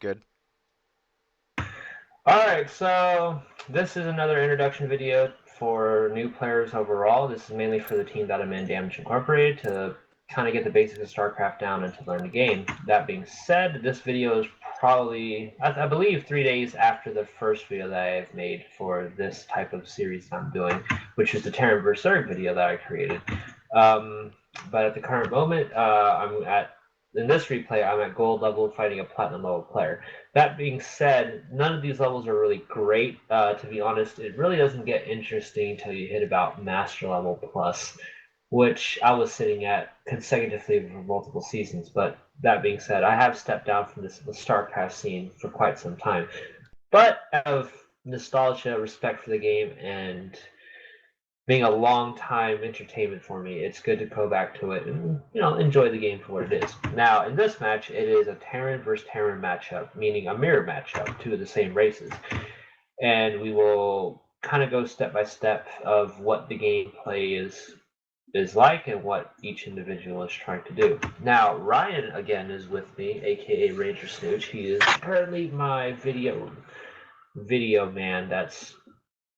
Good. Alright, so this is another introduction video for new players overall. This is mainly for the team that I'm in, Damage Incorporated, to kind of get the basics of Starcraft down and to learn the game. That being said, this video is probably, I believe, 3 days after the first video that I've made for this type of series I'm doing, which is the Terran vs. Zerg video that I created. Um, but at the current moment, in this replay, I'm at gold level fighting a platinum level player. That being said, none of these levels are really great. To be honest, it really doesn't get interesting until you hit about Master Level Plus, which I was sitting at consecutively for multiple seasons. But that being said, I have stepped down from the StarCraft scene for quite some time. But out of nostalgia, respect for the game, and being a long time entertainment for me, it's good to go back to it and enjoy the game for what it is. Now, in this match, it is a Terran versus Terran matchup, meaning a mirror matchup, two of the same races, and we will kind of go step by step of what the gameplay is like and what each individual is trying to do. Now, Ryan again is with me, aka Ranger Snooch. He is currently my video man that's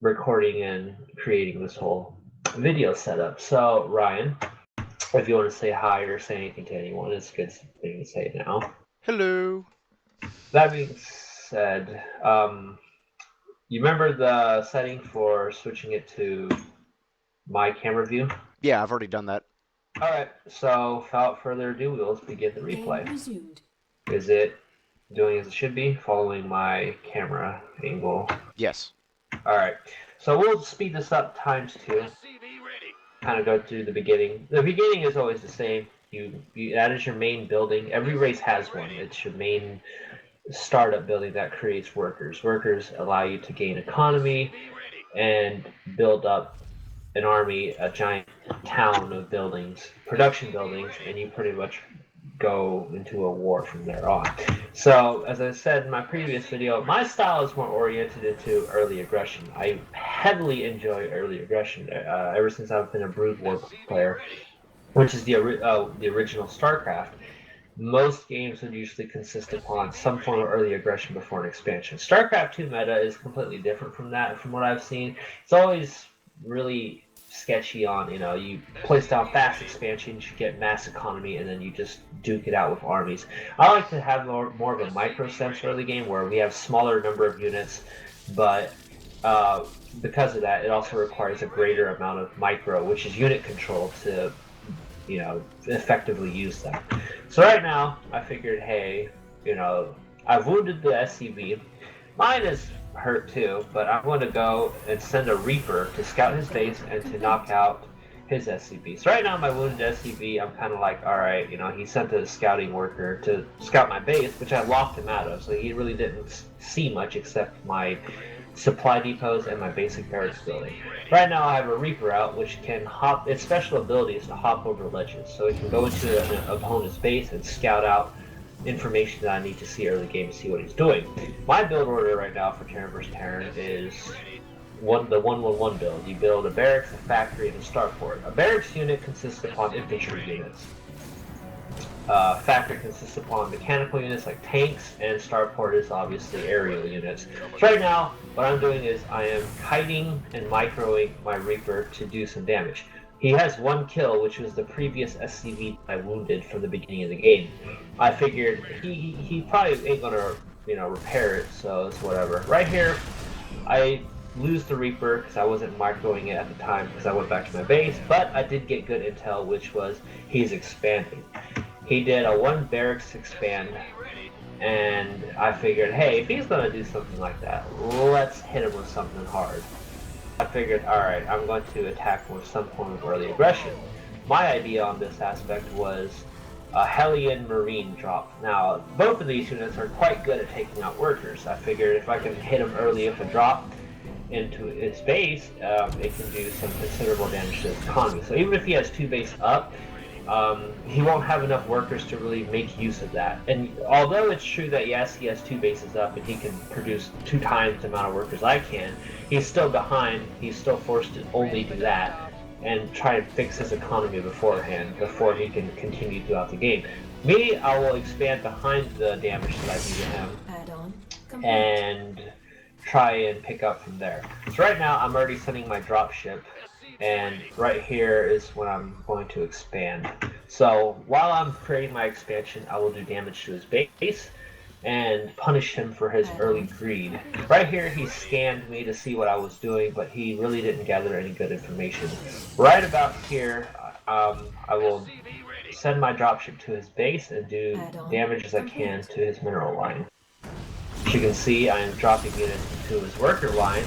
recording and creating this whole video setup. So, Ryan, if you want to say hi or say anything to anyone, it's a good thing to say now. Hello. That being said, you remember the setting for switching it to my camera view? Yeah, I've already done that. Alright, so without further ado, let's begin the Game replay. resumed. Is it doing as it should be, following my camera angle? Yes. Alright, so we'll speed this up times 2. Kind of go through the beginning. The beginning is always the same. That is your main building. Every race has one. It's your main startup building that creates workers. Workers allow you to gain economy and build up an army, a giant town of buildings, production buildings, and you pretty much go into a war from there on. So, as I said in my previous video, my style is more oriented into early aggression. I heavily enjoy early aggression ever since I've been a Brood War player, which is the original Starcraft. Most games would usually consist upon some form of early aggression before an expansion. Starcraft 2 meta is completely different from that, from what I've seen. It's always really sketchy on, you place down fast expansions, you get mass economy, and then you just duke it out with armies. I like to have more of a micro sense early game where we have smaller number of units, but because of that, it also requires a greater amount of micro, which is unit control, to effectively use them. So right now, I figured, hey, I've wounded the SCV. Mine is hurt too, but I'm going to go and send a Reaper to scout his base and to knock out his SCV. So right now, my wounded SCV, I'm kind of like, all right, he sent a scouting worker to scout my base, which I locked him out of, so he really didn't see much except my supply depots and my basic barracks building. Right now I have a Reaper out which can hop, its special ability is to hop over ledges, so it can go into an opponent's base and scout out information that I need to see early game to see what he's doing. My build order right now for Terran vs. Terran is the 1-1-1 build. You build a barracks, a factory, and a starport. A barracks unit consists upon infantry units. Factory consists upon mechanical units like tanks, and starport is obviously aerial units. So right now, what I'm doing is I am kiting and microing my Reaper to do some damage. He has one kill, which was the previous SCV I wounded from the beginning of the game. I figured he probably ain't gonna repair it, so it's whatever. Right here, I lose the Reaper because I wasn't microing it at the time because I went back to my base, but I did get good intel, which was he's expanding. He did a 1 barracks expand, and I figured, hey, if he's gonna do something like that, let's hit him with something hard. I figured, alright, I'm going to attack with some form of early aggression. My idea on this aspect was a Hellion Marine drop. Now, both of these units are quite good at taking out workers. I figured if I can hit him early with a drop into its base, it can do some considerable damage to his economy. So even if he has 2 base up, he won't have enough workers to really make use of that. And although it's true that yes, he has 2 bases up and he can produce 2 times the amount of workers I can, he's still behind. He's still forced to only do that and try and fix his economy beforehand before he can continue throughout the game. Me, I will expand behind the damage that I do to him and try and pick up from there. So right now, I'm already sending my dropship, and right here is when I'm going to expand. So while I'm creating my expansion, I will do damage to his base and punish him for his early greed. Right here, he scanned me to see what I was doing, but he really didn't gather any good information. Right about here, I will send my dropship to his base and do damage as I can to his mineral line. As you can see, I am dropping units into his worker line,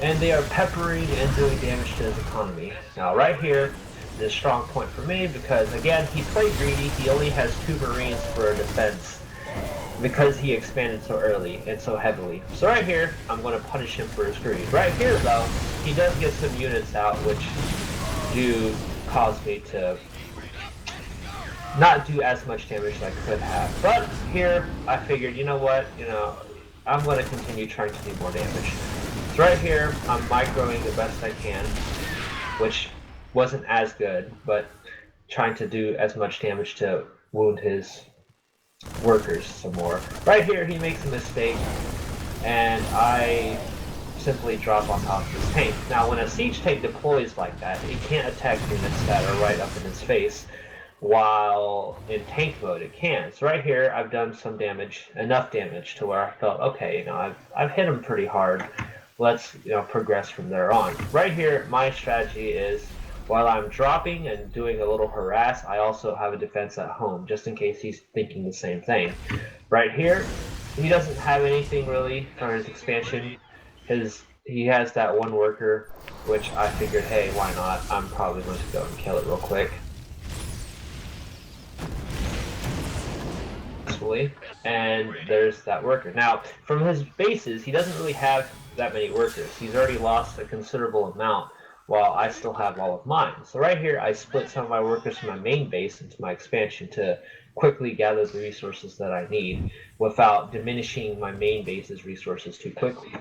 and they are peppering and doing damage to his economy. Now right here is a strong point for me because, again, he played greedy. He only has 2 Marines for a defense because he expanded so early and so heavily. So right here, I'm going to punish him for his greed. Right here, though, he does get some units out, which do cause me to not do as much damage as I could have. But here, I figured, you know what, I'm going to continue trying to do more damage. So right here, I'm microing the best I can, which wasn't as good, but trying to do as much damage to wound his workers some more. Right here, he makes a mistake, and I simply drop on top of his tank. Now, when a siege tank deploys like that, it can't attack units that are right up in his face, while in tank mode it can. So right here, I've done some damage, enough damage to where I felt, okay, I've hit him pretty hard. Let's progress from there on. Right here, my strategy is, while I'm dropping and doing a little harass, I also have a defense at home, just in case he's thinking the same thing. Right here, he doesn't have anything really for his expansion. He has that one worker, which I figured, hey, why not? I'm probably going to go and kill it real quick. And there's that worker. Now, from his bases, he doesn't really have that many workers. He's already lost a considerable amount, while I still have all of mine. So right here, I split some of my workers from my main base into my expansion to quickly gather the resources that I need without diminishing my main base's resources too quickly.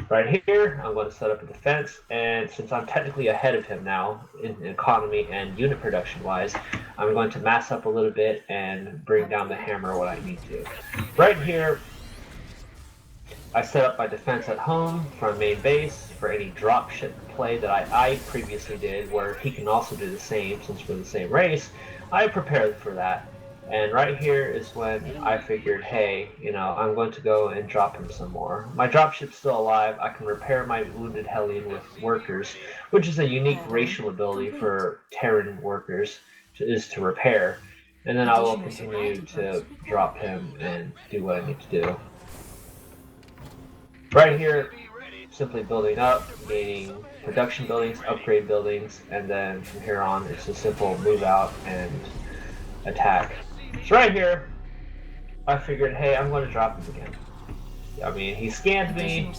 Right here, I'm going to set up a defense, and since I'm technically ahead of him now in economy and unit production wise, I'm going to mass up a little bit and bring down the hammer when I need to. Right here, I set up my defense at home from main base for any dropship play that I previously did, where he can also do the same since we're the same race. I prepared for that. And right here is when I figured, hey, I'm going to go and drop him some more. My dropship's still alive. I can repair my wounded Hellion with workers, which is a unique racial ability for Terran workers, is to repair. And then I will continue to drop him and do what I need to do. Right here, simply building up, gaining production buildings, upgrade buildings, and then from here on, it's a simple move out and attack. So right here, I figured, hey, I'm going to drop him again. I mean, he scanned me,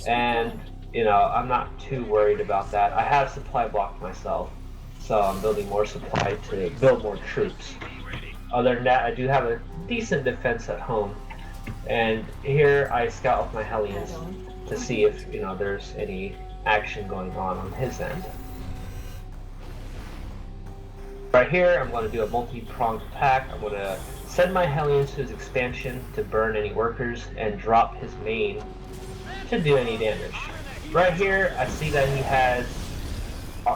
and, I'm not too worried about that. I have supply blocked myself, so I'm building more supply to build more troops. Other than that, I do have a decent defense at home, and here I scout with my Hellions to see if, there's any action going on his end. Right here, I'm going to do a multi-pronged attack. I'm going to send my Hellions to his expansion to burn any workers and drop his main to do any damage. Right here, I see that he has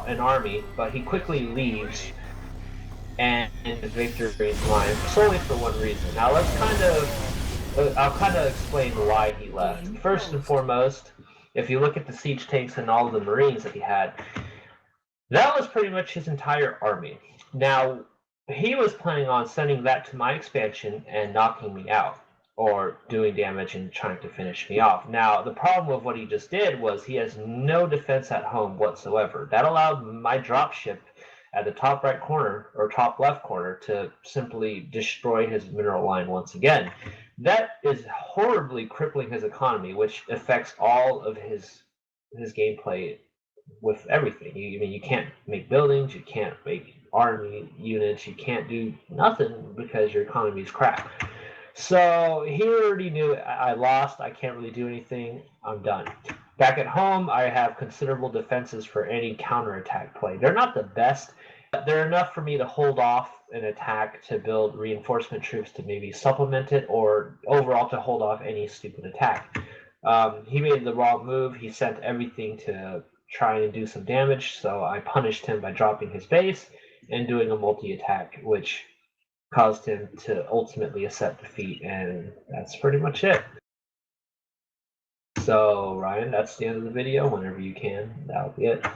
an army, but he quickly leaves and the victory is mine solely for one reason. Now I'll kind of explain why he left. First and foremost, if you look at the siege tanks and all of the Marines that he had, that was pretty much his entire army. Now, he was planning on sending that to my expansion and knocking me out, or doing damage and trying to finish me off. Now, the problem with what he just did was he has no defense at home whatsoever. That allowed my dropship at the top right corner, or top left corner, to simply destroy his mineral line once again. That is horribly crippling his economy, which affects all of his gameplay with everything. You can't make buildings, you can't make army units, you can't do nothing because your economy is crap. So he already knew I lost, I can't really do anything, I'm done. Back at home, I have considerable defenses for any counterattack play. They're not the best, but they're enough for me to hold off an attack to build reinforcement troops to maybe supplement it, or overall to hold off any stupid attack. He made the wrong move. He sent everything to try and do some damage, so I punished him by dropping his base and doing a multi-attack, which caused him to ultimately accept defeat, and that's pretty much it. So, Ryan, that's the end of the video. Whenever you can, that'll be it.